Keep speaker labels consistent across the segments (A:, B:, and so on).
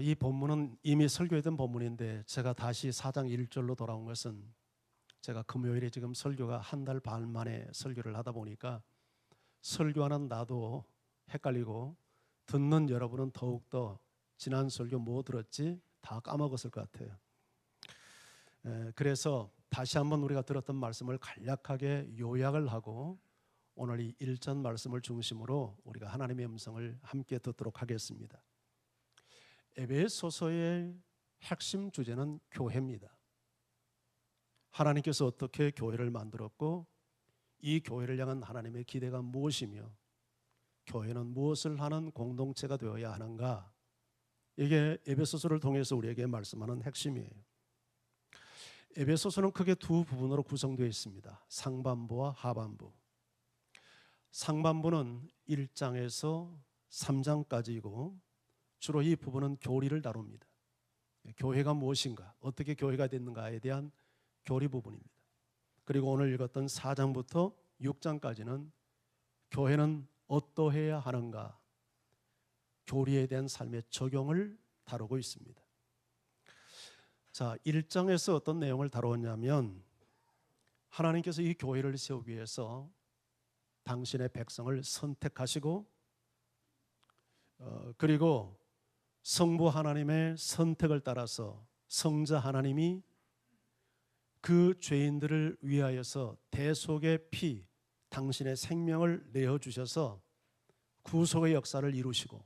A: 이 본문은 이미 설교했던 본문인데 제가 다시 4장 1절로 돌아온 것은 제가 금요일에 지금 설교가 한 달 반 만에 설교를 하다 보니까 설교하는 나도 헷갈리고 듣는 여러분은 더욱더 지난 설교 뭐 들었지? 다 까먹었을 것 같아요. 그래서 다시 한번 우리가 들었던 말씀을 간략하게 요약을 하고 오늘 이 1전 말씀을 중심으로 우리가 하나님의 음성을 함께 듣도록 하겠습니다. 에베소서의 핵심 주제는 교회입니다. 하나님께서 어떻게 교회를 만들었고 이 교회를 향한 하나님의 기대가 무엇이며 교회는 무엇을 하는 공동체가 되어야 하는가, 이게 에베소서를 통해서 우리에게 말씀하는 핵심이에요. 에베소서는 크게 두 부분으로 구성되어 있습니다. 상반부와 하반부. 상반부는 1장에서 3장까지이고 주로 이 부분은 교리를 다룹니다. 교회가 무엇인가, 어떻게 교회가 됐는가에 대한 교리 부분입니다. 그리고 오늘 읽었던 4장부터 6장까지는 교회는 어떠해야 하는가, 교리에 대한 삶의 적용을 다루고 있습니다. 자, 1장에서 어떤 내용을 다루었냐면 하나님께서 이 교회를 세우기 위해서 당신의 백성을 선택하시고 그리고 성부 하나님의 선택을 따라서 성자 하나님이 그 죄인들을 위하여서 대속의 피, 당신의 생명을 내어주셔서 구속의 역사를 이루시고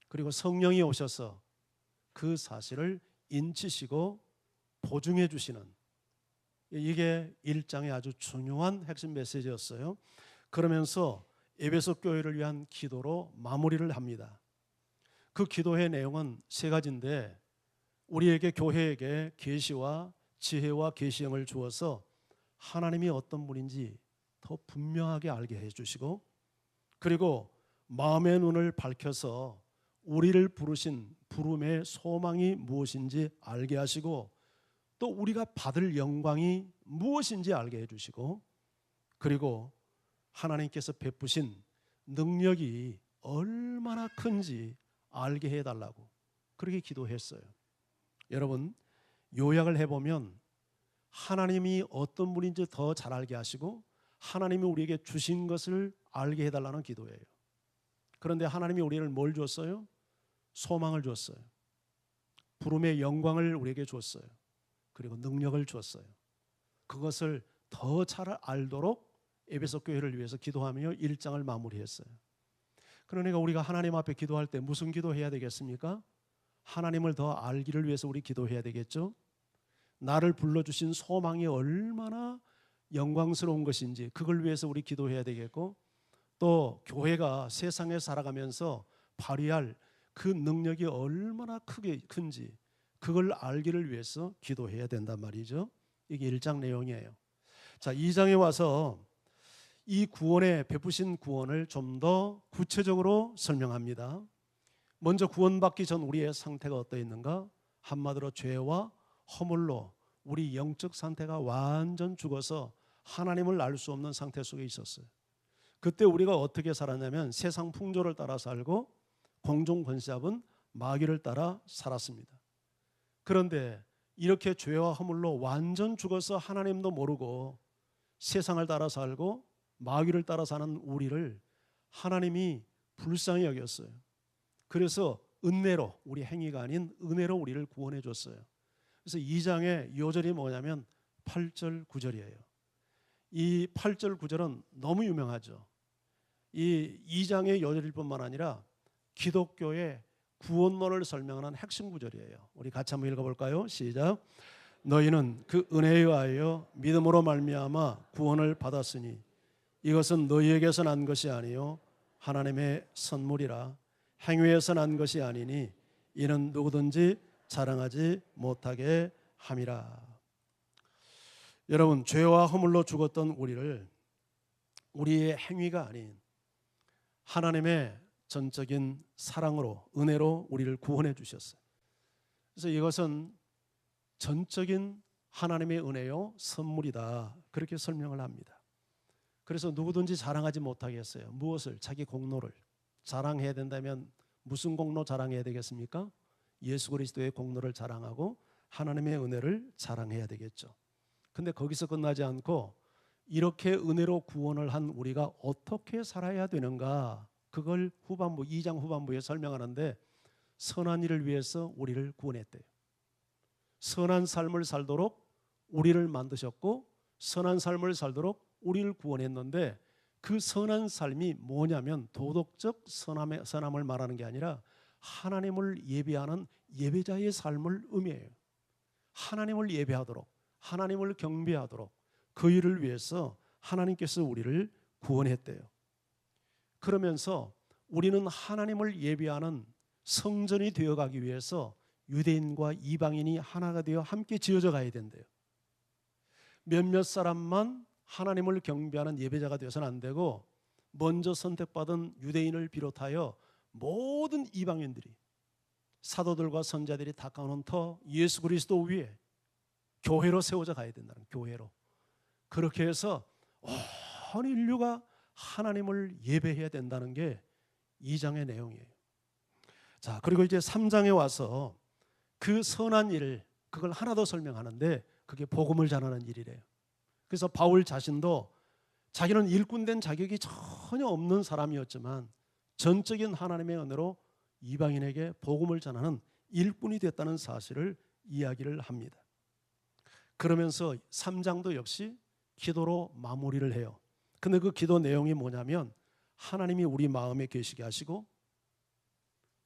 A: 그리고 성령이 오셔서 그 사실을 인치시고 보증해 주시는, 이게 1장의 아주 중요한 핵심 메시지였어요. 그러면서 에베소 교회를 위한 기도로 마무리를 합니다. 그 기도의 내용은 세 가지인데 우리에게, 교회에게 계시와 지혜와 계시형을 주어서 하나님이 어떤 분인지 더 분명하게 알게 해주시고 그리고 마음의 눈을 밝혀서 우리를 부르신 부름의 소망이 무엇인지 알게 하시고 또 우리가 받을 영광이 무엇인지 알게 해주시고 그리고 하나님께서 베푸신 능력이 얼마나 큰지 알게 해달라고 그렇게 기도했어요. 여러분, 요약을 해보면 하나님이 어떤 분인지 더 잘 알게 하시고 하나님이 우리에게 주신 것을 알게 해달라는 기도예요. 그런데 하나님이 우리를 뭘 줬어요? 소망을 줬어요. 부름의 영광을 우리에게 줬어요. 그리고 능력을 줬어요. 그것을 더 잘 알도록 에베소 교회를 위해서 기도하며 1장을 마무리했어요. 그러니까 우리가 하나님 앞에 기도할 때 무슨 기도해야 되겠습니까? 하나님을 더 알기를 위해서 우리 기도해야 되겠죠. 나를 불러주신 소망이 얼마나 영광스러운 것인지 그걸 위해서 우리 기도해야 되겠고 또 교회가 세상에 살아가면서 발휘할 그 능력이 얼마나 큰지 그걸 알기를 위해서 기도해야 된단 말이죠. 이게 1장 내용이에요. 자, 2장에 와서 이 구원에 베푸신 구원을 좀 더 구체적으로 설명합니다. 먼저 구원받기 전 우리의 상태가 어떠했는가? 한마디로 죄와 허물로 우리 영적 상태가 완전 죽어서 하나님을 알 수 없는 상태 속에 있었어요. 그때 우리가 어떻게 살았냐면 세상 풍조를 따라 살고 공중 권세 잡은 마귀를 따라 살았습니다. 그런데 이렇게 죄와 허물로 완전 죽어서 하나님도 모르고 세상을 따라 살고 마귀를 따라 사는 우리를 하나님이 불쌍히 여겼어요. 그래서 은혜로, 우리 행위가 아닌 은혜로 우리를 구원해 줬어요. 그래서 2장의 요절이 뭐냐면 8절 9절이에요. 이 8절 9절은 너무 유명하죠. 이 2장의 요절일 뿐만 아니라 기독교의 구원론을 설명하는 핵심 구절이에요. 우리 같이 한번 읽어볼까요? 시작. 너희는 그 은혜에 의하여 믿음으로 말미암아 구원을 받았으니 이것은 너희에게서 난 것이 아니요 하나님의 선물이라. 행위에서 난 것이 아니니 이는 누구든지 자랑하지 못하게 함이라. 여러분, 죄와 허물로 죽었던 우리를 우리의 행위가 아닌 하나님의 전적인 사랑으로, 은혜로 우리를 구원해 주셨어요. 그래서 이것은 전적인 하나님의 은혜요 선물이다, 그렇게 설명을 합니다. 그래서 누구든지 자랑하지 못하게 했어요. 무엇을? 자기 공로를 자랑해야 된다면 무슨 공로 자랑해야 되겠습니까? 예수 그리스도의 공로를 자랑하고 하나님의 은혜를 자랑해야 되겠죠. 근데 거기서 끝나지 않고 이렇게 은혜로 구원을 한 우리가 어떻게 살아야 되는가, 그걸 후반부 2장 후반부에 설명하는데 선한 일을 위해서 우리를 구원했대요. 선한 삶을 살도록 우리를 만드셨고 선한 삶을 살도록 우리를 구원했는데 그 선한 삶이 뭐냐면 도덕적 선함을 말하는 게 아니라 하나님을 예배하는 예배자의 삶을 의미해요. 하나님을 예배하도록, 하나님을 경배하도록 그 일을 위해서 하나님께서 우리를 구원했대요. 그러면서 우리는 하나님을 예배하는 성전이 되어가기 위해서 유대인과 이방인이 하나가 되어 함께 지어져 가야 된대요. 몇몇 사람만 하나님을 경배하는 예배자가 되어서는 안 되고 먼저 선택받은 유대인을 비롯하여 모든 이방인들이 사도들과 선자들이 닦아놓은 터 예수 그리스도 위에 교회로 세워져 가야 된다는, 교회로. 그렇게 해서 온 인류가 하나님을 예배해야 된다는 게 2장의 내용이에요. 자, 그리고 이제 3장에 와서 그 선한 일을 그걸 하나 더 설명하는데 그게 복음을 전하는 일이래요. 그래서 바울 자신도 자기는 일꾼된 자격이 전혀 없는 사람이었지만 전적인 하나님의 은혜로 이방인에게 복음을 전하는 일꾼이 됐다는 사실을 이야기를 합니다. 그러면서 3장도 역시 기도로 마무리를 해요. 근데 그 기도 내용이 뭐냐면 하나님이 우리 마음에 계시게 하시고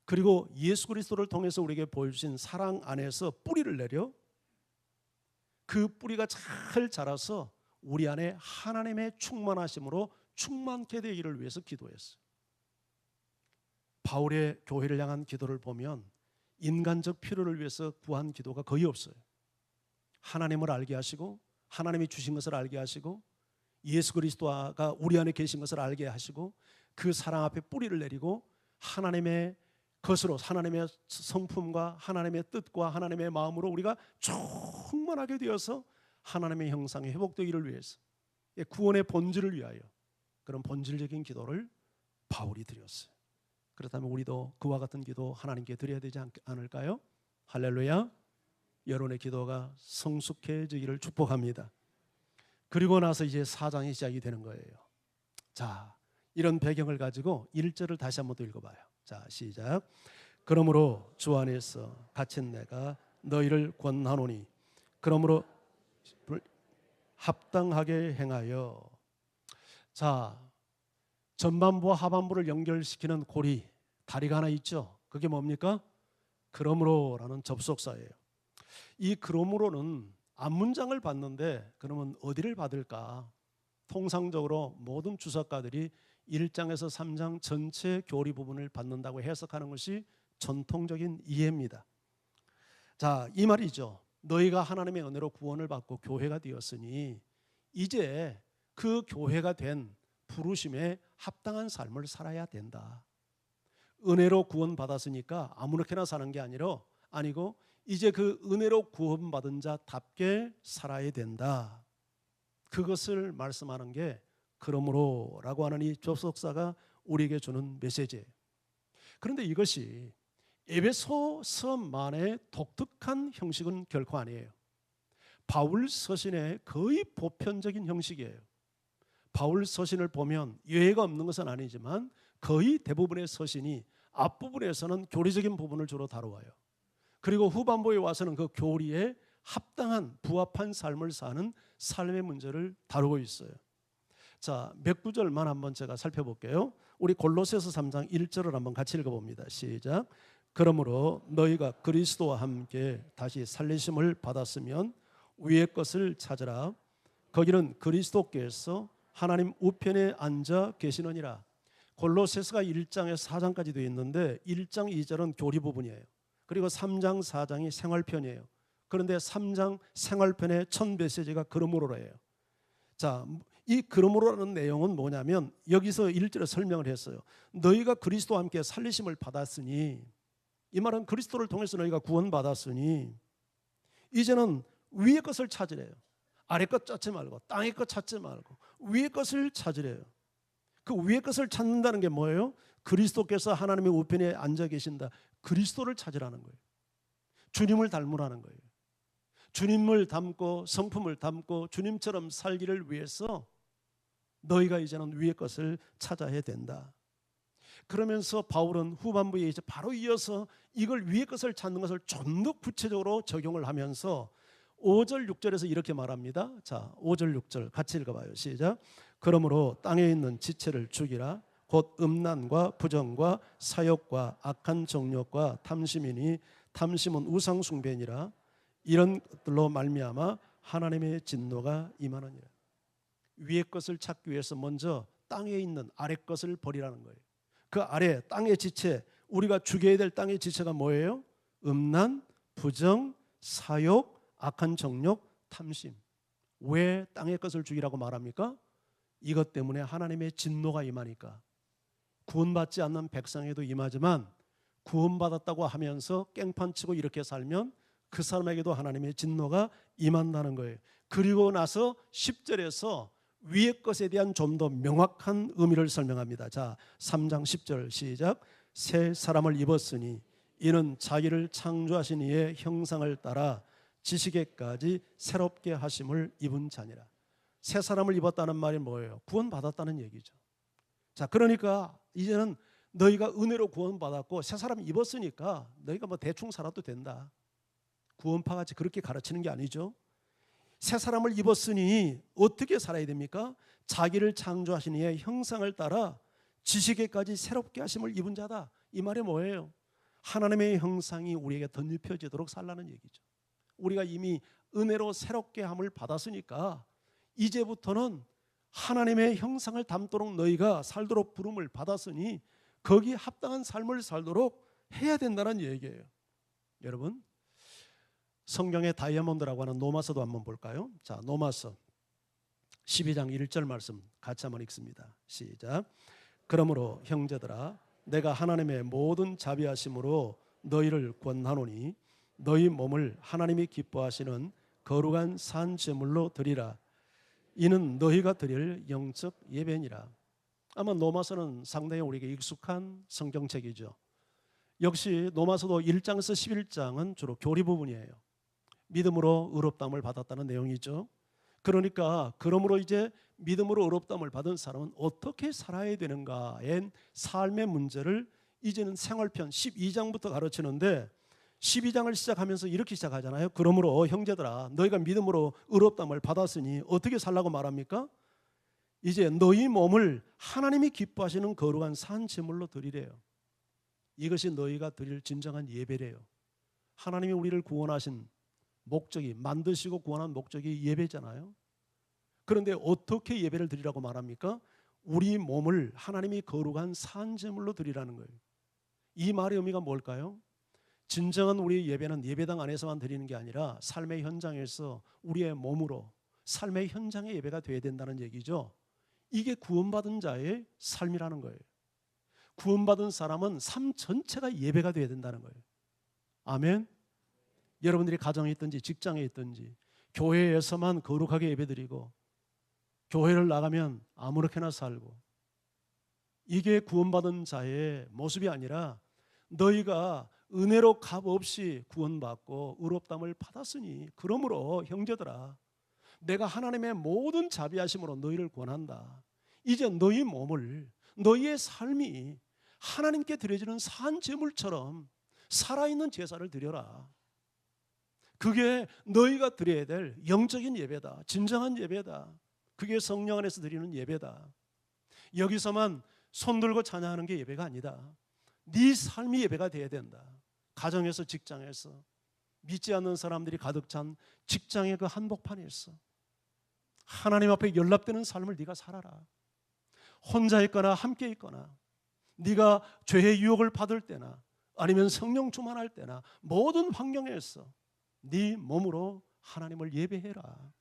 A: 그리고 예수 그리스도를 통해서 우리에게 보여주신 사랑 안에서 뿌리를 내려 그 뿌리가 잘 자라서 우리 안에 하나님의 충만하심으로 충만케 되기를 위해서 기도했어요. 바울의 교회를 향한 기도를 보면 인간적 필요를 위해서 구한 기도가 거의 없어요. 하나님을 알게 하시고 하나님이 주신 것을 알게 하시고 예수 그리스도가 우리 안에 계신 것을 알게 하시고 그 사랑 앞에 뿌리를 내리고 하나님의 것으로 하나님의 성품과 하나님의 뜻과 하나님의 마음으로 우리가 충만하게 되어서 하나님의 형상이 회복되기를 위해서 구원의 본질을 위하여 그런 본질적인 기도를 바울이 드렸어요. 그렇다면 우리도 그와 같은 기도 하나님께 드려야 되지 않을까요? 할렐루야. 여러분의 기도가 성숙해지기를 축복합니다. 그리고 나서 이제 4장이 시작이 되는 거예요. 자, 이런 배경을 가지고 1절을 다시 한번 더 읽어봐요. 자, 시작. 그러므로 주 안에서 갇힌 내가 너희를 권하노니 그러므로 합당하게 행하여. 자, 전반부와 하반부를 연결시키는 고리, 다리가 하나 있죠. 그게 뭡니까? 그러므로라는 접속사예요. 이 그러므로는 앞문장을 봤는데 그러면 어디를 받을까? 통상적으로 모든 주석가들이 1장에서 3장 전체 교리 부분을 받는다고 해석하는 것이 전통적인 이해입니다. 자, 이 말이죠. 너희가 하나님의 은혜로 구원을 받고 교회가 되었으니 이제 그 교회가 된 부르심에 합당한 삶을 살아야 된다. 은혜로 구원받았으니까 아무렇게나 사는 게 아니고 이제 그 은혜로 구원받은 자답게 살아야 된다. 그것을 말씀하는 게 그러므로라고 하는 이 접속사가 우리에게 주는 메시지예요. 그런데 이것이 에베소서만의 독특한 형식은 결코 아니에요. 바울 서신의 거의 보편적인 형식이에요. 바울 서신을 보면 예외가 없는 것은 아니지만 거의 대부분의 서신이 앞부분에서는 교리적인 부분을 주로 다루어요. 그리고 후반부에 와서는 그 교리에 합당한 부합한 삶을 사는 삶의 문제를 다루고 있어요. 자, 몇 구절만 한번 제가 살펴볼게요. 우리 골로새서 3장 1절을 한번 같이 읽어봅니다. 시작. 그러므로 너희가 그리스도와 함께 다시 살리심을 받았으면 위의 것을 찾으라. 거기는 그리스도께서 하나님 우편에 앉아 계시느니라. 골로새서가 1장에서 4장까지 되어 있는데 1장 2절은 교리 부분이에요. 그리고 3장 4장이 생활편이에요. 그런데 3장 생활편의 첫 메시지가 그러므로예요. 자, 이 그러므로라는 내용은 뭐냐면 여기서 1절에 설명을 했어요. 너희가 그리스도와 함께 살리심을 받았으니, 이 말은 그리스도를 통해서 너희가 구원받았으니 이제는 위의 것을 찾으래요. 아래 것 찾지 말고 땅의 것 찾지 말고 위의 것을 찾으래요. 그 위의 것을 찾는다는 게 뭐예요? 그리스도께서 하나님의 우편에 앉아 계신다. 그리스도를 찾으라는 거예요. 주님을 닮으라는 거예요. 주님을 닮고 성품을 닮고 주님처럼 살기를 위해서 너희가 이제는 위의 것을 찾아야 된다. 그러면서 바울은 후반부에 이제 바로 이어서 이걸 위의 것을 찾는 것을 좀 더 구체적으로 적용을 하면서 5절 6절에서 이렇게 말합니다. 자, 5절 6절 같이 읽어봐요. 시작. 그러므로 땅에 있는 지체를 죽이라. 곧 음란과 부정과 사욕과 악한 정욕과 탐심이니 탐심은 우상 숭배니라. 이런 것들로 말미암아 하나님의 진노가 임하느니라. 위의 것을 찾기 위해서 먼저 땅에 있는 아래 것을 버리라는 거예요. 그 아래 땅의 지체, 우리가 죽여야 될 땅의 지체가 뭐예요? 음란, 부정, 사욕, 악한 정욕, 탐심. 왜 땅의 것을 죽이라고 말합니까? 이것 때문에 하나님의 진노가 임하니까. 구원받지 않는 백성에도 임하지만 구원받았다고 하면서 깽판치고 이렇게 살면 그 사람에게도 하나님의 진노가 임한다는 거예요. 그리고 나서 10절에서 위의 것에 대한 좀 더 명확한 의미를 설명합니다. 자, 3장 10절 시작. 새 사람을 입었으니 이는 자기를 창조하신 이의 형상을 따라 지식에까지 새롭게 하심을 입은 자니라. 새 사람을 입었다는 말이 뭐예요? 구원받았다는 얘기죠. 자, 그러니까 이제는 너희가 은혜로 구원받았고 새 사람 입었으니까 너희가 뭐 대충 살아도 된다. 구원파같이 그렇게 가르치는 게 아니죠. 새 사람을 입었으니 어떻게 살아야 됩니까? 자기를 창조하신 이의 형상을 따라 지식에까지 새롭게 하심을 입은 자다. 이 말이 뭐예요? 하나님의 형상이 우리에게 덧입혀지도록 살라는 얘기죠. 우리가 이미 은혜로 새롭게 함을 받았으니까 이제부터는 하나님의 형상을 담도록 너희가 살도록 부름을 받았으니 거기에 합당한 삶을 살도록 해야 된다는 얘기예요. 여러분, 성경의 다이아몬드라고 하는 노마서도 한번 볼까요? 자, 노마서 12장 1절 말씀 같이 한번 읽습니다. 시작. 그러므로 형제들아, 내가 하나님의 모든 자비하심으로 너희를 권하노니 너희 몸을 하나님이 기뻐하시는 거룩한 산 제물로 드리라. 이는 너희가 드릴 영적 예배니라. 아마 노마서는 상당히 우리에게 익숙한 성경책이죠. 역시 노마서도 1장에서 11장은 주로 교리 부분이에요. 믿음으로 의롭다함을 받았다는 내용이죠. 그러니까 그러므로 이제 믿음으로 의롭다함을 받은 사람은 어떻게 살아야 되는가의 삶의 문제를 이제는 생활편 12장부터 가르치는데 12장을 시작하면서 이렇게 시작하잖아요. 그러므로 형제들아, 너희가 믿음으로 의롭다함을 받았으니 어떻게 살라고 말합니까? 이제 너희 몸을 하나님이 기뻐하시는 거룩한 산 제물로 드리래요. 이것이 너희가 드릴 진정한 예배래요. 하나님이 우리를 구원하신 목적이, 만드시고 구원한 목적이 예배잖아요. 그런데 어떻게 예배를 드리라고 말합니까? 우리 몸을 하나님이 거룩한 산 제물로 드리라는 거예요. 이 말의 의미가 뭘까요? 진정한 우리의 예배는 예배당 안에서만 드리는 게 아니라 삶의 현장에서 우리의 몸으로 삶의 현장의 예배가 되어야 된다는 얘기죠. 이게 구원받은 자의 삶이라는 거예요. 구원받은 사람은 삶 전체가 예배가 되어야 된다는 거예요. 아멘. 여러분들이 가정에 있든지 직장에 있든지 교회에서만 거룩하게 예배드리고 교회를 나가면 아무렇게나 살고, 이게 구원받은 자의 모습이 아니라 너희가 은혜로 값없이 구원받고 의롭다함을 받았으니 그러므로 형제들아, 내가 하나님의 모든 자비하심으로 너희를 권한다. 이제 너희 몸을, 너희의 삶이 하나님께 드려지는 산 제물처럼 살아있는 제사를 드려라. 그게 너희가 드려야 될 영적인 예배다. 진정한 예배다. 그게 성령 안에서 드리는 예배다. 여기서만 손 들고 찬양하는 게 예배가 아니다. 네 삶이 예배가 돼야 된다. 가정에서, 직장에서, 믿지 않는 사람들이 가득 찬 직장의 그 한복판에서 하나님 앞에 연락되는 삶을 네가 살아라. 혼자 있거나 함께 있거나, 네가 죄의 유혹을 받을 때나 아니면 성령 충만할 때나 모든 환경에서 네 몸으로 하나님을 예배해라.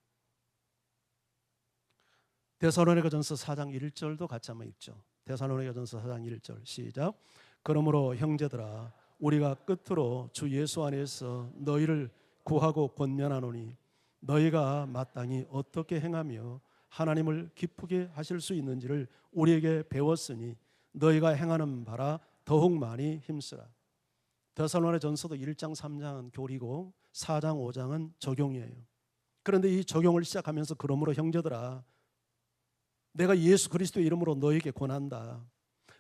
A: 데살로니가전서 4장 1절도 같이 한번 읽죠. 데살로니가전서 4장 1절 시작. 그러므로 형제들아, 우리가 끝으로 주 예수 안에서 너희를 구하고 권면하노니 너희가 마땅히 어떻게 행하며 하나님을 기쁘게 하실 수 있는지를 우리에게 배웠으니 너희가 행하는 바라 더욱 많이 힘쓰라. 데살로니가전서도 1장 3장은 교리고 4장 5장은 적용이에요. 그런데 이 적용을 시작하면서 그러므로 형제들아 내가 예수 그리스도의 이름으로 너에게 권한다.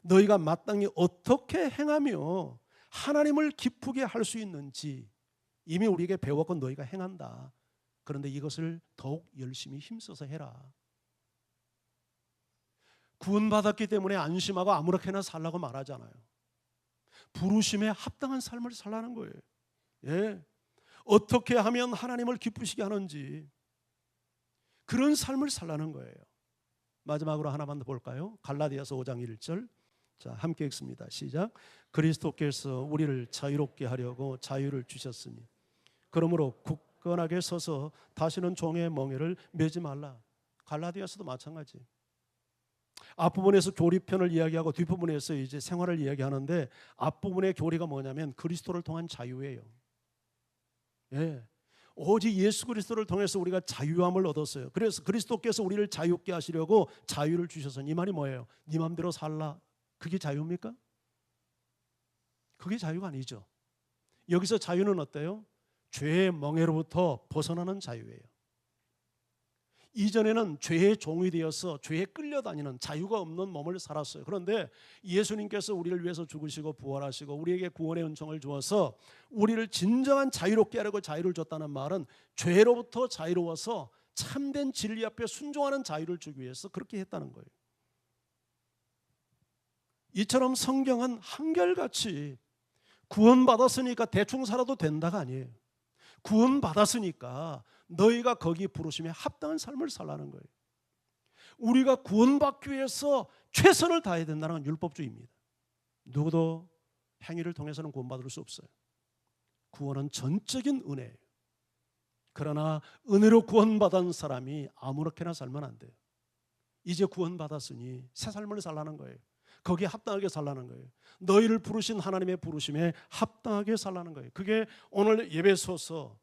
A: 너희가 마땅히 어떻게 행하며 하나님을 기쁘게 할 수 있는지 이미 우리에게 배웠고 너희가 행한다. 그런데 이것을 더욱 열심히 힘써서 해라. 구원받았기 때문에 안심하고 아무렇게나 살라고 말하잖아요. 부르심에 합당한 삶을 살라는 거예요. 예. 어떻게 하면 하나님을 기쁘시게 하는지 그런 삶을 살라는 거예요. 마지막으로 하나만 더 볼까요? 갈라디아서 5장 1절. 자, 함께 읽습니다. 시작. 그리스도께서 우리를 자유롭게 하려고 자유를 주셨으니 그러므로 굳건하게 서서 다시는 종의 멍에를 매지 말라. 갈라디아서도 마찬가지. 앞부분에서 교리편을 이야기하고 뒷부분에서 이제 생활을 이야기하는데 앞부분의 교리가 뭐냐면 그리스도를 통한 자유예요. 예. 오직 예수 그리스도를 통해서 우리가 자유함을 얻었어요. 그래서 그리스도께서 우리를 자유롭게 하시려고 자유를 주셔서 이 말이 뭐예요? 네 맘대로 살라. 그게 자유입니까? 그게 자유가 아니죠. 여기서 자유는 어때요? 죄의 멍에로부터 벗어나는 자유예요. 이전에는 죄의 종이 되어서 죄에 끌려다니는 자유가 없는 몸을 살았어요. 그런데 예수님께서 우리를 위해서 죽으시고 부활하시고 우리에게 구원의 은총을 주어서 우리를 진정한 자유롭게 하려고 자유를 줬다는 말은 죄로부터 자유로워서 참된 진리 앞에 순종하는 자유를 주기 위해서 그렇게 했다는 거예요. 이처럼 성경은 한결같이 구원받았으니까 대충 살아도 된다가 아니에요. 구원받았으니까 너희가 거기 부르심에 합당한 삶을 살라는 거예요. 우리가 구원받기 위해서 최선을 다해야 된다는 건 율법주의입니다. 누구도 행위를 통해서는 구원받을 수 없어요. 구원은 전적인 은혜예요. 그러나 은혜로 구원받은 사람이 아무렇게나 살면 안 돼요. 이제 구원받았으니 새 삶을 살라는 거예요. 거기에 합당하게 살라는 거예요. 너희를 부르신 하나님의 부르심에 합당하게 살라는 거예요. 그게 오늘 에베소서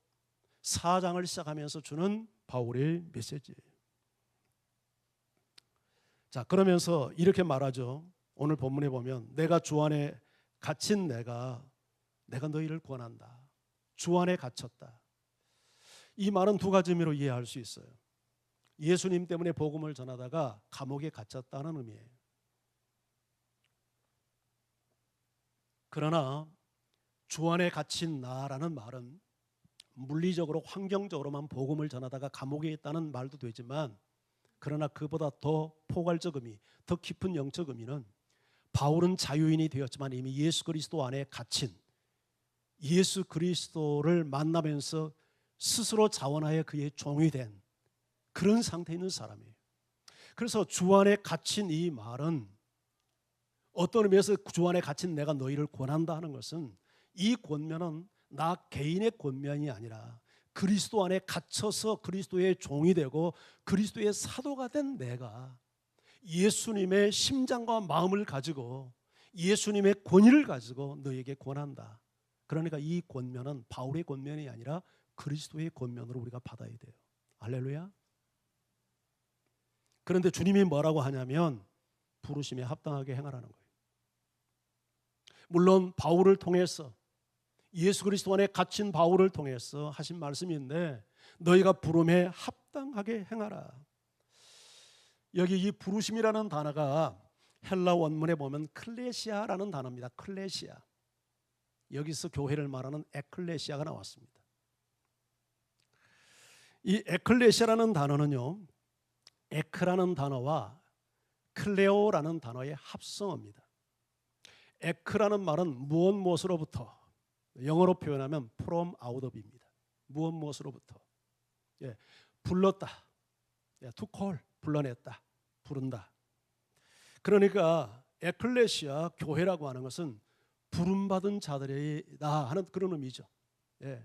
A: 4장을 시작하면서 주는 바울의 메시지예요. 자, 그러면서 이렇게 말하죠. 오늘 본문에 보면 내가 주 안에 갇힌 내가 너희를 권한다. 주 안에 갇혔다. 이 말은 두 가지 의미로 이해할 수 있어요. 예수님 때문에 복음을 전하다가 감옥에 갇혔다는 의미예요. 그러나 주 안에 갇힌 나라는 말은 물리적으로 환경적으로만 복음을 전하다가 감옥에 있다는 말도 되지만 그러나 그보다 더 포괄적 의미, 더 깊은 영적 의미는 바울은 자유인이 되었지만 이미 예수 그리스도 안에 갇힌 예수 그리스도를 만나면서 스스로 자원하여 그의 종이 된 그런 상태에 있는 사람이에요. 그래서 주 안에 갇힌 이 말은 어떤 의미에서 주 안에 갇힌 내가 너희를 권한다 하는 것은 이 권면은 나 개인의 권면이 아니라 그리스도 안에 갇혀서 그리스도의 종이 되고 그리스도의 사도가 된 내가 예수님의 심장과 마음을 가지고 예수님의 권위를 가지고 너에게 권한다. 그러니까 이 권면은 바울의 권면이 아니라 그리스도의 권면으로 우리가 받아야 돼요. 할렐루야. 그런데 주님이 뭐라고 하냐면 부르심에 합당하게 행하라는 거예요. 물론 바울을 통해서 예수 그리스도 안에 갇힌 바울을 통해서 하신 말씀인데 너희가 부름에 합당하게 행하라. 여기 이 부르심이라는 단어가 헬라 원문에 보면 클레시아라는 단어입니다. 클레시아. 여기서 교회를 말하는 에클레시아가 나왔습니다. 이 에클레시아라는 단어는요, 에크라는 단어와 클레오라는 단어의 합성어입니다. 에크라는 말은 무엇 무엇으로부터, 영어로 표현하면 from out of입니다. 무엇 무엇으로부터. 예, 불렀다. 예, to call, 불러냈다. 부른다. 그러니까 에클레시아, 교회라고 하는 것은 부름받은 자들이다 하는 그런 의미죠. 예,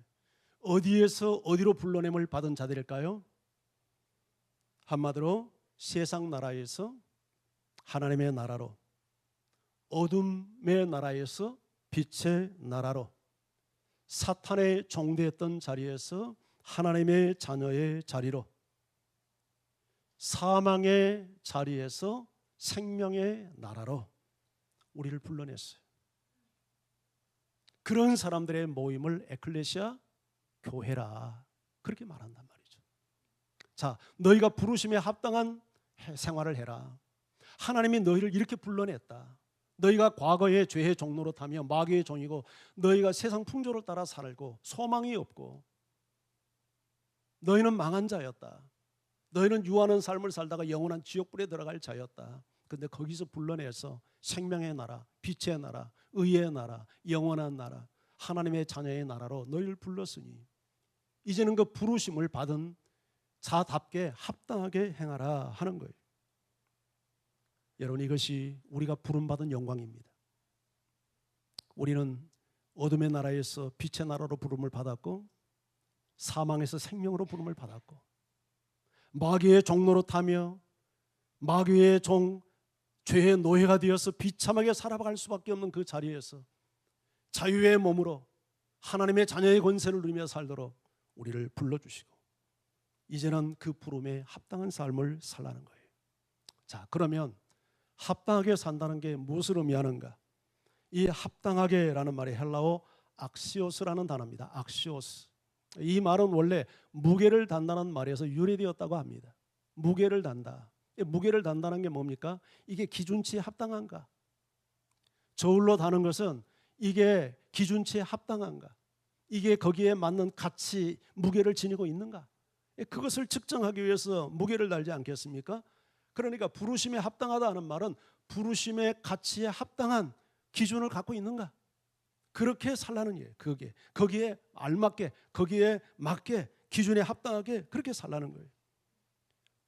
A: 어디에서 어디로 불러냄을 받은 자들일까요? 한마디로 세상 나라에서 하나님의 나라로, 어둠의 나라에서 빛의 나라로, 사탄의 종되었던 자리에서 하나님의 자녀의 자리로, 사망의 자리에서 생명의 나라로 우리를 불러냈어요. 그런 사람들의 모임을 에클레시아 교회라 그렇게 말한단 말이죠. 자, 너희가 부르심에 합당한 생활을 해라. 하나님이 너희를 이렇게 불러냈다. 너희가 과거의 죄의 종로로 타며 마귀의 종이고 너희가 세상 풍조를 따라 살고 소망이 없고 너희는 망한 자였다. 너희는 유한한 삶을 살다가 영원한 지옥불에 들어갈 자였다. 근데 거기서 불러내서 생명의 나라, 빛의 나라, 의의 나라, 영원한 나라, 하나님의 자녀의 나라로 너희를 불렀으니 이제는 그 부르심을 받은 자답게 합당하게 행하라 하는 거예요. 여러분, 이것이 우리가 부름받은 영광입니다. 우리는 어둠의 나라에서 빛의 나라로 부름을 받았고 사망에서 생명으로 부름을 받았고 마귀의 종로로 타며 마귀의 종, 죄의 노예가 되어서 비참하게 살아갈 수밖에 없는 그 자리에서 자유의 몸으로 하나님의 자녀의 권세를 누리며 살도록 우리를 불러주시고 이제는 그 부름에 합당한 삶을 살라는 거예요. 자, 그러면 합당하게 산다는 게 무엇을 의미하는가? 이 합당하게라는 말이 헬라어 악시오스라는 단어입니다. 악시오스. 이 말은 원래 무게를 단다는 말에서 유래되었다고 합니다. 무게를 단다. 무게를 단다는 게 뭡니까? 이게 기준치에 합당한가? 저울로 다는 것은 이게 기준치에 합당한가? 이게 거기에 맞는 가치, 무게를 지니고 있는가? 그것을 측정하기 위해서 무게를 달지 않겠습니까? 그러니까 부르심에 합당하다는 말은 부르심의 가치에 합당한 기준을 갖고 있는가? 그렇게 살라는 거예요. 거기에 알맞게, 거기에 맞게, 기준에 합당하게 그렇게 살라는 거예요.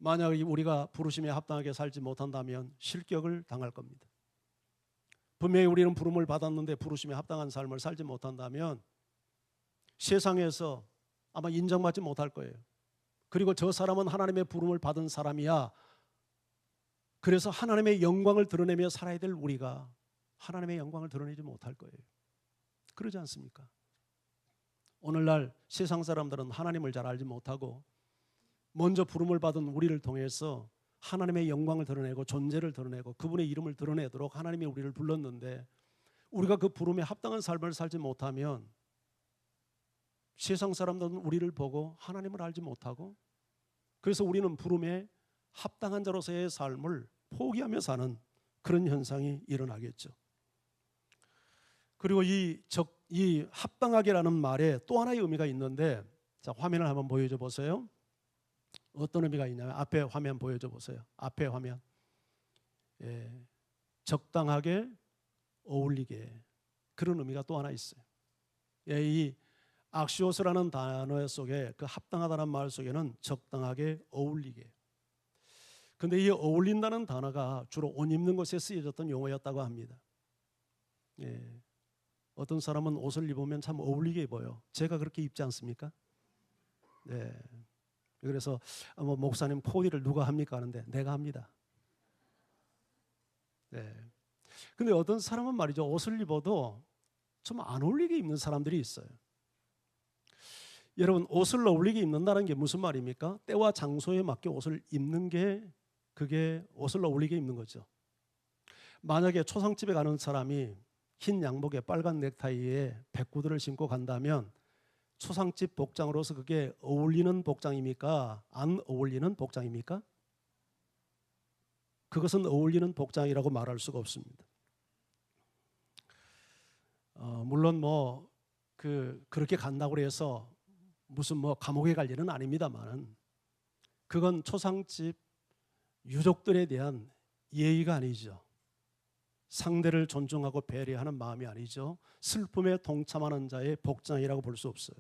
A: 만약 우리가 부르심에 합당하게 살지 못한다면 실격을 당할 겁니다. 분명히 우리는 부름을 받았는데 부르심에 합당한 삶을 살지 못한다면 세상에서 아마 인정받지 못할 거예요. 그리고 저 사람은 하나님의 부름을 받은 사람이야. 그래서 하나님의 영광을 드러내며 살아야 될 우리가 하나님의 영광을 드러내지 못할 거예요. 그러지 않습니까? 오늘날 세상 사람들은 하나님을 잘 알지 못하고 먼저 부름을 받은 우리를 통해서 하나님의 영광을 드러내고 존재를 드러내고 그분의 이름을 드러내도록 하나님이 우리를 불렀는데 우리가 그 부름에 합당한 삶을 살지 못하면 세상 사람들은 우리를 보고 하나님을 알지 못하고 그래서 우리는 부름에 합당한 자로서의 삶을 포기하며 사는 그런 현상이 일어나겠죠. 그리고 이 합당하게라는 말에 또 하나의 의미가 있는데 자, 화면을 한번 보여줘 보세요. 어떤 의미가 있냐면 앞에 화면 보여줘 보세요. 앞에 화면. 적당하게 어울리게 그런 의미가 또 하나 있어요. 이 악시오스라는 단어 속에 그 합당하다는 말 속에는 적당하게 어울리게. 근데 이 어울린다는 단어가 주로 옷 입는 곳에 쓰여졌던 용어였다고 합니다. 어떤 사람은 옷을 입으면 참 어울리게 입어요. 제가 그렇게 입지 않습니까? 네. 그래서 목사님 코디를 누가 합니까 하는데 내가 합니다. 네. 근데 어떤 사람은 말이죠. 옷을 입어도 좀 안 어울리게 입는 사람들이 있어요. 여러분, 옷을 어울리게 입는다는 게 무슨 말입니까? 때와 장소에 맞게 옷을 입는 게 그게 옷을 어울리게 입는 거죠. 만약에 초상집에 가는 사람이 흰 양복에 빨간 넥타이에 백구들을 신고 간다면 초상집 복장으로서 그게 어울리는 복장입니까? 안 어울리는 복장입니까? 그것은 어울리는 복장이라고 말할 수가 없습니다. 물론 그렇게 간다고 해서 무슨 감옥에 갈 일은 아닙니다만 그건 초상집 유족들에 대한 예의가 아니죠. 상대를 존중하고 배려하는 마음이 아니죠. 슬픔에 동참하는 자의 복장이라고 볼 수 없어요.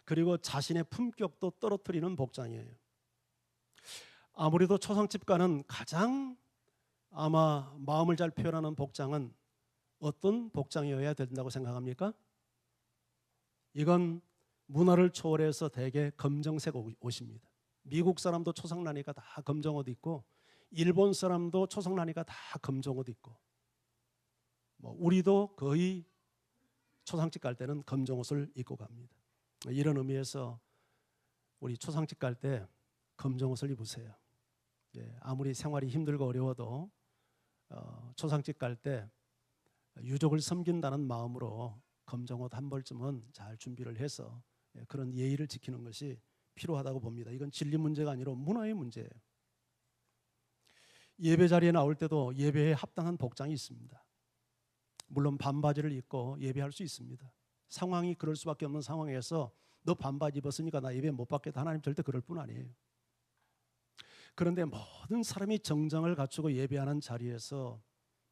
A: 그리고 자신의 품격도 떨어뜨리는 복장이에요. 아무래도 초상집 가는 가장 아마 마음을 잘 표현하는 복장은 어떤 복장이어야 된다고 생각합니까? 이건 문화를 초월해서 대개 검정색 옷입니다. 미국 사람도 초상나니까 다 검정 옷 입고 일본 사람도 초상나니까 다 검정 옷 입고 우리도 거의 초상집 갈 때는 검정 옷을 입고 갑니다. 이런 의미에서 우리 초상집 갈 때 검정 옷을 입으세요. 아무리 생활이 힘들고 어려워도 초상집 갈 때 유족을 섬긴다는 마음으로 검정옷 한 벌쯤은 잘 준비를 해서 그런 예의를 지키는 것이 필요하다고 봅니다. 이건 진리 문제가 아니라 문화의 문제예요. 예배 자리에 나올 때도 예배에 합당한 복장이 있습니다. 물론 반바지를 입고 예배할 수 있습니다. 상황이 그럴 수밖에 없는 상황에서 너 반바지 입었으니까 나 예배 못 받겠다. 하나님 절대 그럴 뿐 아니에요. 그런데 모든 사람이 정장을 갖추고 예배하는 자리에서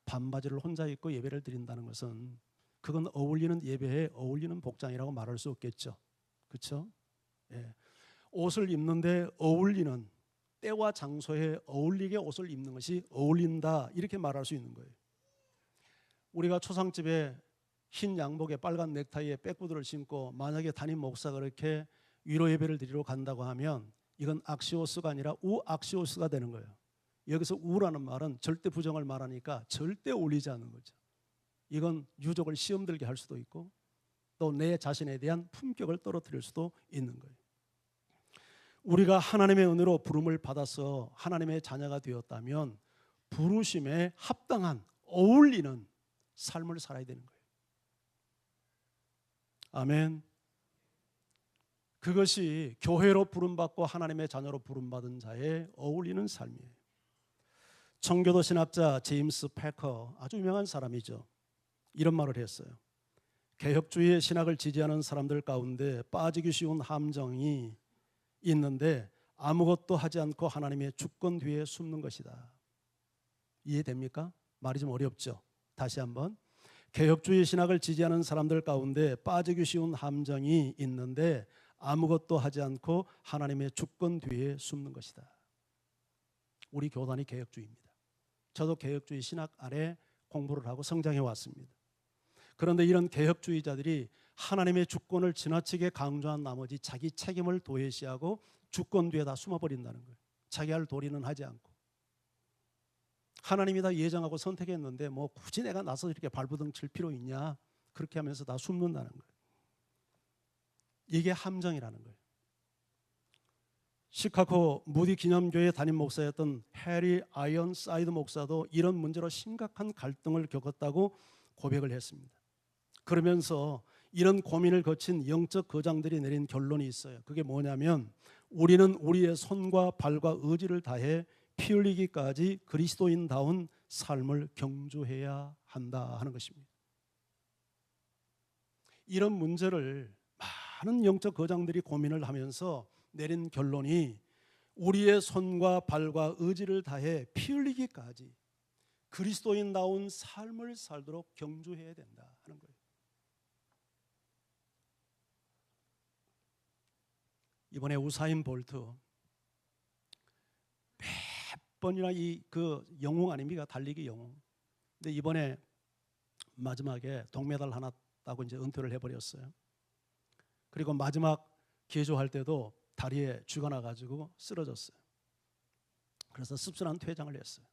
A: 반바지를 혼자 입고 예배를 드린다는 것은 그건 어울리는 예배에 어울리는 복장이라고 말할 수 없겠죠. 그렇죠? 예. 옷을 입는데 어울리는, 때와 장소에 어울리게 옷을 입는 것이 어울린다, 이렇게 말할 수 있는 거예요. 우리가 초상집에 흰 양복에 빨간 넥타이에 백구두를 신고 만약에 담임 목사가 그렇게 위로 예배를 드리러 간다고 하면 이건 악시오스가 아니라 우악시오스가 되는 거예요. 여기서 우라는 말은 절대 부정을 말하니까 절대 어울리지 않는 거죠. 이건 유족을 시험 들게 할 수도 있고 또 내 자신에 대한 품격을 떨어뜨릴 수도 있는 거예요. 우리가 하나님의 은혜로 부름을 받아서 하나님의 자녀가 되었다면 부르심에 합당한, 어울리는 삶을 살아야 되는 거예요. 아멘. 그것이 교회로 부름받고 하나님의 자녀로 부름받은 자의 어울리는 삶이에요. 청교도 신학자 제임스 패커, 아주 유명한 사람이죠. 이런 말을 했어요. 개혁주의의 신학을 지지하는 사람들 가운데 빠지기 쉬운 함정이 있는데 아무것도 하지 않고 하나님의 주권 뒤에 숨는 것이다. 이해됩니까? 말이 좀 어렵죠. 다시 한번. 개혁주의 신학을 지지하는 사람들 가운데 빠지기 쉬운 함정이 있는데 아무것도 하지 않고 하나님의 주권 뒤에 숨는 것이다. 우리 교단이 개혁주의입니다. 저도 개혁주의 신학 아래 공부를 하고 성장해 왔습니다. 그런데 이런 개혁주의자들이 하나님의 주권을 지나치게 강조한 나머지 자기 책임을 도외시하고 주권 뒤에 다 숨어버린다는 거예요. 자기 할 도리는 하지 않고. 하나님이 다 예정하고 선택했는데 뭐 굳이 내가 나서 이렇게 발부둥 칠 필요 있냐, 그렇게 하면서 다 숨는다는 거예요. 이게 함정이라는 거예요. 시카고 무디 기념교회 담임 목사였던 해리 아이언사이드 목사도 이런 문제로 심각한 갈등을 겪었다고 고백을 했습니다. 그러면서 이런 고민을 거친 영적 거장들이 내린 결론이 있어요. 그게 뭐냐면 우리는 우리의 손과 발과 의지를 다해 피 흘리기까지 그리스도인다운 삶을 경주해야 한다 하는 것입니다. 이런 문제를 많은 영적 거장들이 고민을 하면서 내린 결론이 우리의 손과 발과 의지를 다해 피 흘리기까지 그리스도인다운 삶을 살도록 경주해야 된다 하는 거예요. 이번에 우사인 볼트 몇 번이나 그 영웅 아닙니까? 달리기 영웅. 근데 이번에 마지막에 동메달 하나 따고 이제 은퇴를 해버렸어요. 그리고 마지막 개조할 때도 다리에 쥐가 나가지고 쓰러졌어요. 그래서 씁쓸한 퇴장을 했어요.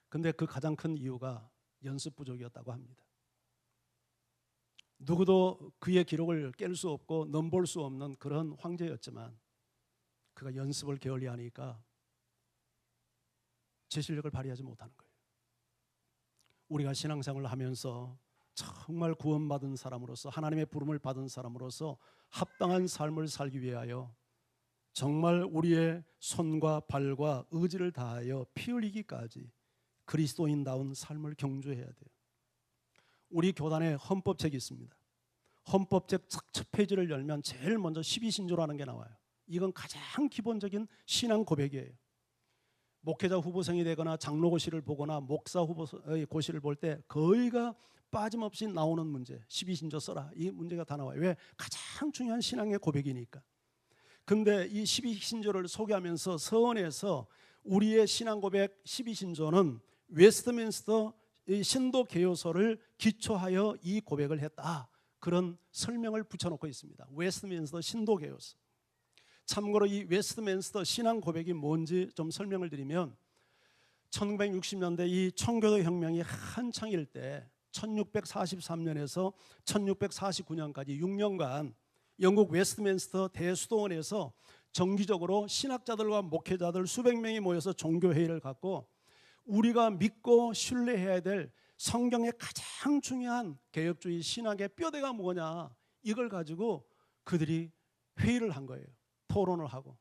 A: 근데 그 가장 큰 이유가 연습 부족이었다고 합니다. 누구도 그의 기록을 깰 수 없고 넘볼 수 없는 그런 황제였지만 그가 연습을 게을리하니까 제 실력을 발휘하지 못하는 거예요. 우리가 신앙생활을 하면서 정말 구원받은 사람으로서 하나님의 부름을 받은 사람으로서 합당한 삶을 살기 위하여 정말 우리의 손과 발과 의지를 다하여 피 흘리기까지 그리스도인다운 삶을 경주해야 돼요. 우리 교단에 헌법책이 있습니다. 헌법책 첫 페이지를 열면 제일 먼저 12신조라는 게 나와요. 이건 가장 기본적인 신앙 고백이에요. 목회자 후보생이 되거나 장로고시를 보거나 목사 후보의 고시를 볼 때 거의가 빠짐없이 나오는 문제, 12신조 써라, 이 문제가 다 나와요. 왜? 가장 중요한 신앙의 고백이니까. 근데 이 12신조를 소개하면서 서원에서 우리의 신앙 고백 12신조는 웨스트민스터 신도 개요서를 기초하여 이 고백을 했다, 그런 설명을 붙여놓고 있습니다. 웨스트민스터 신도 개요서. 참고로 이 웨스트민스터 신앙 고백이 뭔지 좀 설명을 드리면 1960년대 이 청교도 혁명이 한창일 때 1643년에서 1649년까지 6년간 영국 웨스트민스터 대수도원에서 정기적으로 신학자들과 목회자들 수백 명이 모여서 종교회의를 갖고 우리가 믿고 신뢰해야 될 성경의 가장 중요한 개혁주의 신학의 뼈대가 뭐냐, 이걸 가지고 그들이 회의를 한 거예요. 토론을 하고.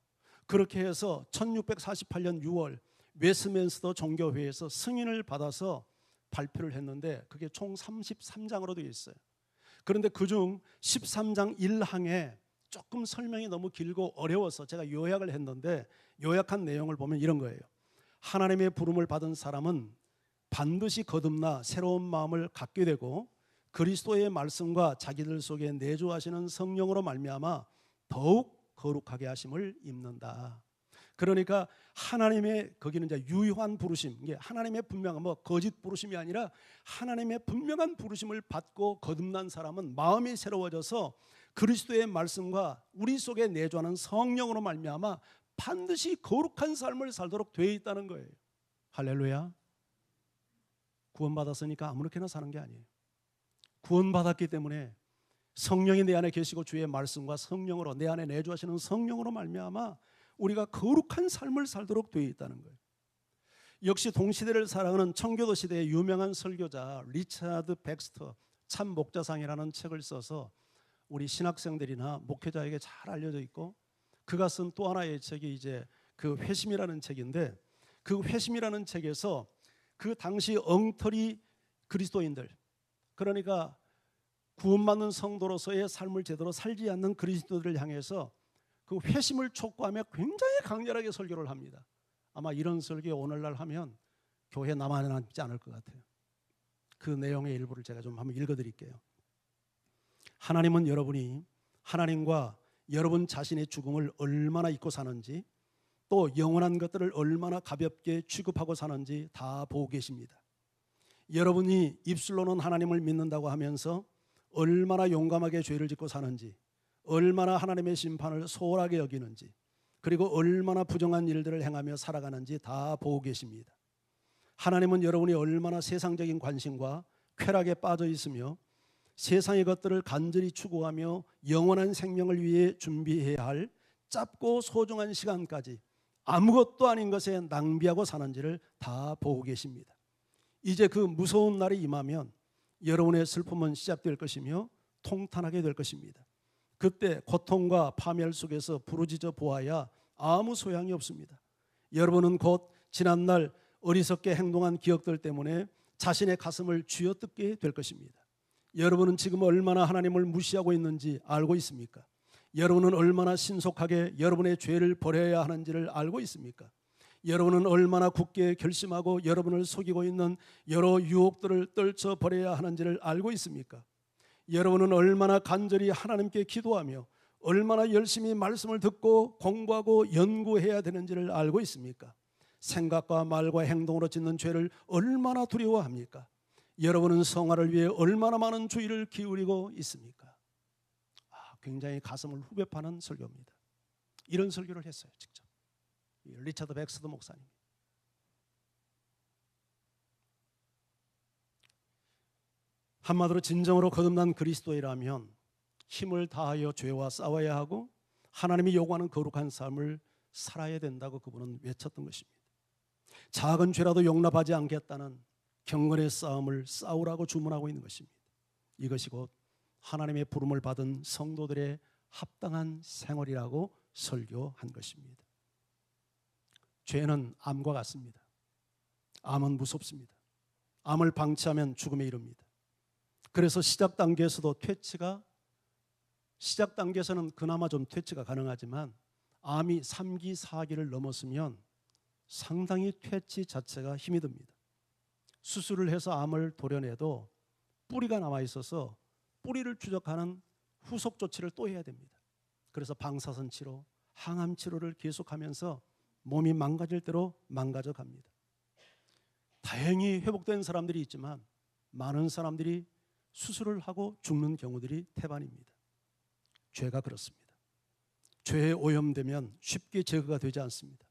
A: 그렇게 해서 1648년 6월 웨스트민스터 종교회에서 승인을 받아서 발표를 했는데 그게 총 33장으로 되어 있어요. 그런데 그중 13장 1항에 조금 설명이 너무 길고 어려워서 제가 요약을 했는데, 요약한 내용을 보면 이런 거예요. 하나님의 부름을 받은 사람은 반드시 거듭나 새로운 마음을 갖게 되고 그리스도의 말씀과 자기들 속에 내주하시는 성령으로 말미암아 더욱 거룩하게 하심을 입는다. 그러니까 하나님의, 거기는 이제 유효한 부르심, 이게 하나님의 분명한 거짓 부르심이 아니라 하나님의 분명한 부르심을 받고 거듭난 사람은 마음이 새로워져서 그리스도의 말씀과 우리 속에 내주하는 성령으로 말미암아 반드시 거룩한 삶을 살도록 되어 있다는 거예요. 할렐루야. 구원받았으니까 아무렇게나 사는 게 아니에요. 구원받았기 때문에 성령이 내 안에 계시고 주의 말씀과 성령으로 내 안에 내주하시는 성령으로 말미암아 우리가 거룩한 삶을 살도록 되어 있다는 거예요. 역시 동시대를 살아가는 청교도 시대의 유명한 설교자 리차드 백스터 참 목자상이라는 책을 써서 우리 신학생들이나 목회자에게 잘 알려져 있고, 그가 쓴 또 하나의 책이 이제 그 회심이라는 책인데, 그 회심이라는 책에서 그 당시 엉터리 그리스도인들, 그러니까 구원받는 성도로서의 삶을 제대로 살지 않는 그리스도들을 향해서 그 회심을 촉구하며 굉장히 강렬하게 설교를 합니다. 아마 이런 설교 오늘날 하면 교회 나만 남지 않을 것 같아요. 그 내용의 일부를 제가 좀 한번 읽어드릴게요. 하나님은 여러분이 하나님과 여러분 자신의 죽음을 얼마나 잊고 사는지, 또 영원한 것들을 얼마나 가볍게 취급하고 사는지 다 보고 계십니다. 여러분이 입술로는 하나님을 믿는다고 하면서 얼마나 용감하게 죄를 짓고 사는지, 얼마나 하나님의 심판을 소홀하게 여기는지, 그리고 얼마나 부정한 일들을 행하며 살아가는지 다 보고 계십니다. 하나님은 여러분이 얼마나 세상적인 관심과 쾌락에 빠져 있으며 세상의 것들을 간절히 추구하며 영원한 생명을 위해 준비해야 할 짧고 소중한 시간까지 아무것도 아닌 것에 낭비하고 사는지를 다 보고 계십니다. 이제 그 무서운 날이 임하면 여러분의 슬픔은 시작될 것이며 통탄하게 될 것입니다. 그때 고통과 파멸 속에서 부르짖어 보아야 아무 소양이 없습니다. 여러분은 곧 지난날 어리석게 행동한 기억들 때문에 자신의 가슴을 쥐어뜯게 될 것입니다. 여러분은 지금 얼마나 하나님을 무시하고 있는지 알고 있습니까? 여러분은 얼마나 신속하게 여러분의 죄를 버려야 하는지를 알고 있습니까? 여러분은 얼마나 굳게 결심하고 여러분을 속이고 있는 여러 유혹들을 떨쳐 버려야 하는지를 알고 있습니까? 여러분은 얼마나 간절히 하나님께 기도하며 얼마나 열심히 말씀을 듣고 공부하고 연구해야 되는지를 알고 있습니까? 생각과 말과 행동으로 짓는 죄를 얼마나 두려워합니까? 여러분은 성화를 위해 얼마나 많은 주의를 기울이고 있습니까? 굉장히 가슴을 후벼 파는 설교입니다. 이런 설교를 했어요, 직접. 리차드 백스터 목사님. 한마디로 진정으로 거듭난 그리스도인이라면 힘을 다하여 죄와 싸워야 하고 하나님이 요구하는 거룩한 삶을 살아야 된다고 그분은 외쳤던 것입니다. 작은 죄라도 용납하지 않겠다는 경건의 싸움을 싸우라고 주문하고 있는 것입니다. 이것이 곧 하나님의 부름을 받은 성도들의 합당한 생활이라고 설교한 것입니다. 죄는 암과 같습니다. 암은 무섭습니다. 암을 방치하면 죽음에 이릅니다. 그래서 시작 단계에서도 시작 단계에서는 그나마 좀 퇴치가 가능하지만 암이 3기, 4기를 넘었으면 상당히 퇴치 자체가 힘이 듭니다. 수술을 해서 암을 도려내도 뿌리가 남아 있어서 뿌리를 추적하는 후속 조치를 또 해야 됩니다. 그래서 방사선 치료, 항암 치료를 계속하면서 몸이 망가질 대로 망가져 갑니다. 다행히 회복된 사람들이 있지만 많은 사람들이 수술을 하고 죽는 경우들이 태반입니다. 죄가 그렇습니다. 죄에 오염되면 쉽게 제거가 되지 않습니다.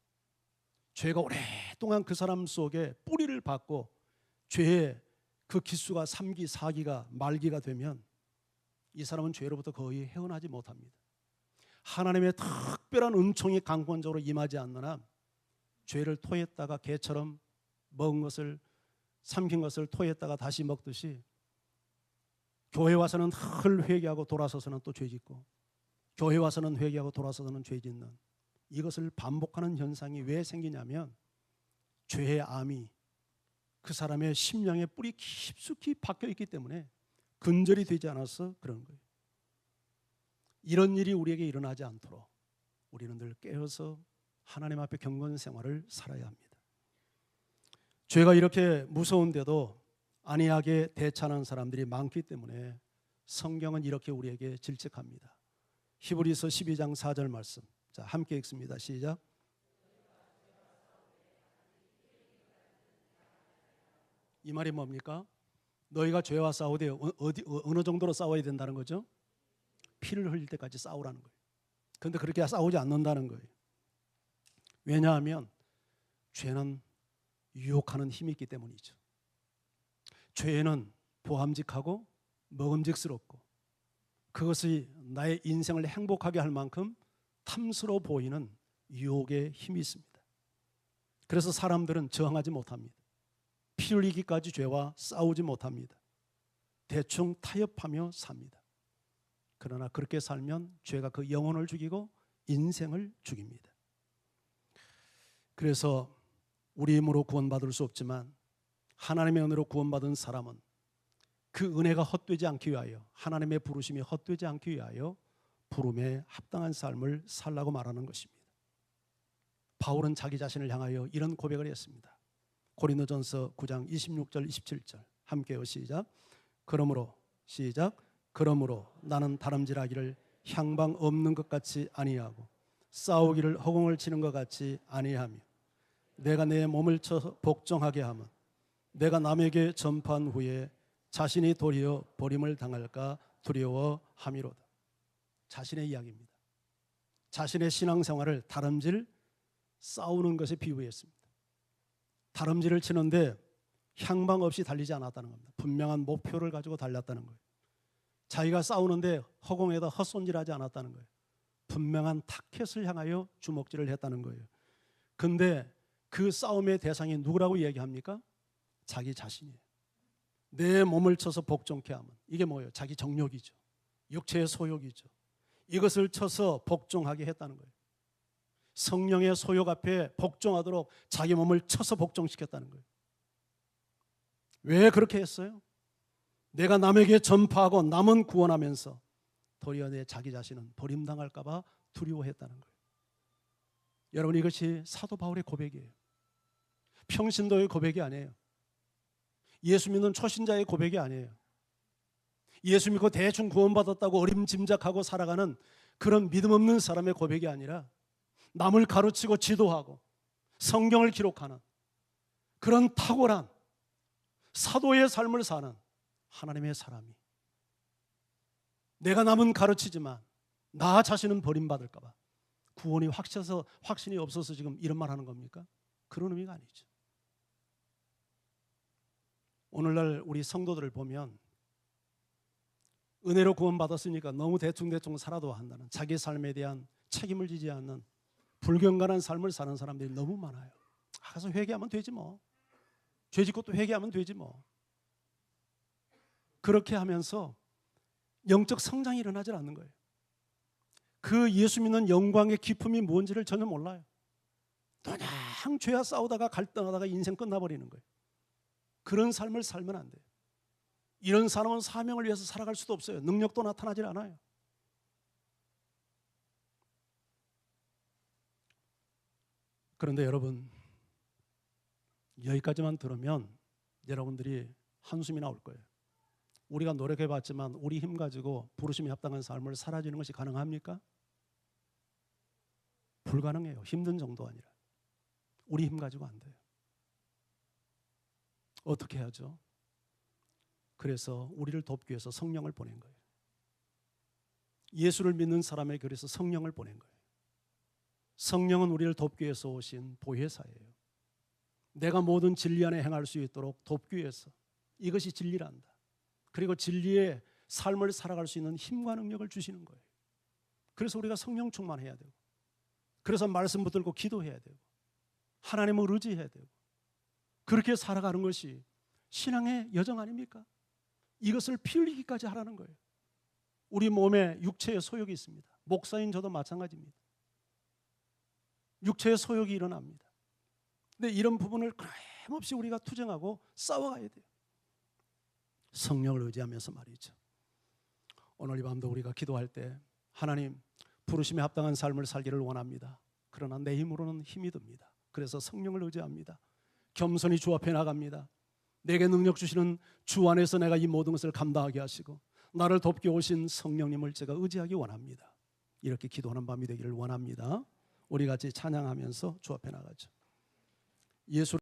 A: 죄가 오랫동안 그 사람 속에 뿌리를 받고 죄의 그 기수가 3기, 4기가 말기가 되면 이 사람은 죄로부터 거의 헤어나지 못합니다. 하나님의 특별한 은총이 강권적으로 임하지 않는 한 죄를 토했다가 개처럼 먹은 것을 삼킨 것을 토했다가 다시 먹듯이 교회 와서는 늘 회개하고 돌아서서는 또 죄짓고, 교회 와서는 회개하고 돌아서서는 죄짓는 이것을 반복하는 현상이 왜 생기냐면 죄의 암이 그 사람의 심령에 뿌리 깊숙이 박혀 있기 때문에 근절이 되지 않아서 그런 거예요. 이런 일이 우리에게 일어나지 않도록 우리는 늘 깨어서 하나님 앞에 경건 생활을 살아야 합니다. 죄가 이렇게 무서운데도 안이하게 대처하는 사람들이 많기 때문에 성경은 이렇게 우리에게 질책합니다. 히브리서 12장 4절 말씀, 자, 함께 읽습니다. 시작. 이 말이 뭡니까? 너희가 죄와 싸우되 어느 정도로 싸워야 된다는 거죠? 피를 흘릴 때까지 싸우라는 거예요. 그런데 그렇게 싸우지 않는다는 거예요. 왜냐하면 죄는 유혹하는 힘이 있기 때문이죠. 죄는 보함직하고 먹음직스럽고 그것이 나의 인생을 행복하게 할 만큼 탐스러워 보이는 유혹의 힘이 있습니다. 그래서 사람들은 저항하지 못합니다. 피 흘리기까지 죄와 싸우지 못합니다. 대충 타협하며 삽니다. 그러나 그렇게 살면 죄가 그 영혼을 죽이고 인생을 죽입니다. 그래서 우리 힘으로 구원받을 수 없지만 하나님의 은혜로 구원받은 사람은 그 은혜가 헛되지 않기 위하여, 하나님의 부르심이 헛되지 않기 위하여 부름에 합당한 삶을 살라고 말하는 것입니다. 바울은 자기 자신을 향하여 이런 고백을 했습니다. 고린도전서 9장 26절 27절 함께요. 시작. 그러므로 시작. 그러므로 나는 다름질하기를 향방 없는 것 같이 아니하고 싸우기를 허공을 치는 것 같이 아니하며 내가 내 몸을 쳐 복종하게 하면 내가 남에게 전파한 후에 자신이 도리어 버림을 당할까 두려워함이로다. 자신의 이야기입니다. 자신의 신앙생활을 다름질, 싸우는 것에 비유했습니다. 다름질을 치는데 향방 없이 달리지 않았다는 겁니다. 분명한 목표를 가지고 달렸다는 거예요. 자기가 싸우는데 허공에다 헛손질하지 않았다는 거예요. 분명한 타켓을 향하여 주먹질을 했다는 거예요. 근데 그 싸움의 대상이 누구라고 얘기합니까? 자기 자신이에요. 내 몸을 쳐서 복종케 하면 이게 뭐예요? 자기 정욕이죠. 육체의 소욕이죠. 이것을 쳐서 복종하게 했다는 거예요. 성령의 소욕 앞에 복종하도록 자기 몸을 쳐서 복종시켰다는 거예요. 왜 그렇게 했어요? 내가 남에게 전파하고 남은 구원하면서 도리어 내 자기 자신은 버림당할까 봐 두려워했다는 거예요. 여러분, 이것이 사도 바울의 고백이에요. 평신도의 고백이 아니에요. 예수 믿는 초신자의 고백이 아니에요. 예수 믿고 대충 구원받았다고 어림짐작하고 살아가는 그런 믿음 없는 사람의 고백이 아니라 남을 가르치고 지도하고 성경을 기록하는 그런 탁월한 사도의 삶을 사는 하나님의 사람이, 내가 남은 가르치지만 나 자신은 버림받을까 봐 구원이 확신이 없어서 지금 이런 말 하는 겁니까? 그런 의미가 아니죠. 오늘날 우리 성도들을 보면 은혜로 구원받았으니까 너무 대충대충 살아도 한다는, 자기 삶에 대한 책임을 지지 않는 불경건한 삶을 사는 사람들이 너무 많아요. 가서 회개하면 되지 뭐. 죄 짓고 또 회개하면 되지 뭐. 그렇게 하면서 영적 성장이 일어나질 않는 거예요. 그 예수 믿는 영광의 기쁨이 뭔지를 전혀 몰라요. 그냥 죄와 싸우다가 갈등하다가 인생 끝나버리는 거예요. 그런 삶을 살면 안 돼요. 이런 사람은 사명을 위해서 살아갈 수도 없어요. 능력도 나타나질 않아요. 그런데 여러분, 여기까지만 들으면 여러분들이 한숨이 나올 거예요. 우리가 노력해봤지만 우리 힘 가지고 부르심에 합당한 삶을 살아주는 것이 가능합니까? 불가능해요. 힘든 정도 아니라. 우리 힘 가지고 안 돼요. 어떻게 하죠? 그래서 우리를 돕기 위해서 성령을 보낸 거예요. 예수를 믿는 사람에게 그래서 성령을 보낸 거예요. 성령은 우리를 돕기 위해서 오신 보혜사예요. 내가 모든 진리 안에 행할 수 있도록 돕기 위해서. 이것이 진리란다. 그리고 진리의 삶을 살아갈 수 있는 힘과 능력을 주시는 거예요. 그래서 우리가 성령 충만해야 되고, 그래서 말씀 붙들고 기도해야 되고, 하나님을 의지해야 되고, 그렇게 살아가는 것이 신앙의 여정 아닙니까? 이것을 피 흘리기까지 하라는 거예요. 우리 몸에 육체의 소욕이 있습니다. 목사인 저도 마찬가지입니다. 육체의 소욕이 일어납니다. 근데 이런 부분을 끊임없이 우리가 투쟁하고 싸워가야 돼요. 성령을 의지하면서 말이죠. 오늘 이 밤도 우리가 기도할 때 하나님, 부르심에 합당한 삶을 살기를 원합니다. 그러나 내 힘으로는 힘이 듭니다. 그래서 성령을 의지합니다. 겸손히 주 앞에 나갑니다. 내게 능력 주시는 주 안에서 내가 이 모든 것을 감당하게 하시고 나를 돕게 오신 성령님을 제가 의지하기 원합니다. 이렇게 기도하는 밤이 되기를 원합니다. 우리 같이 찬양하면서 주 앞에 나가죠. 예수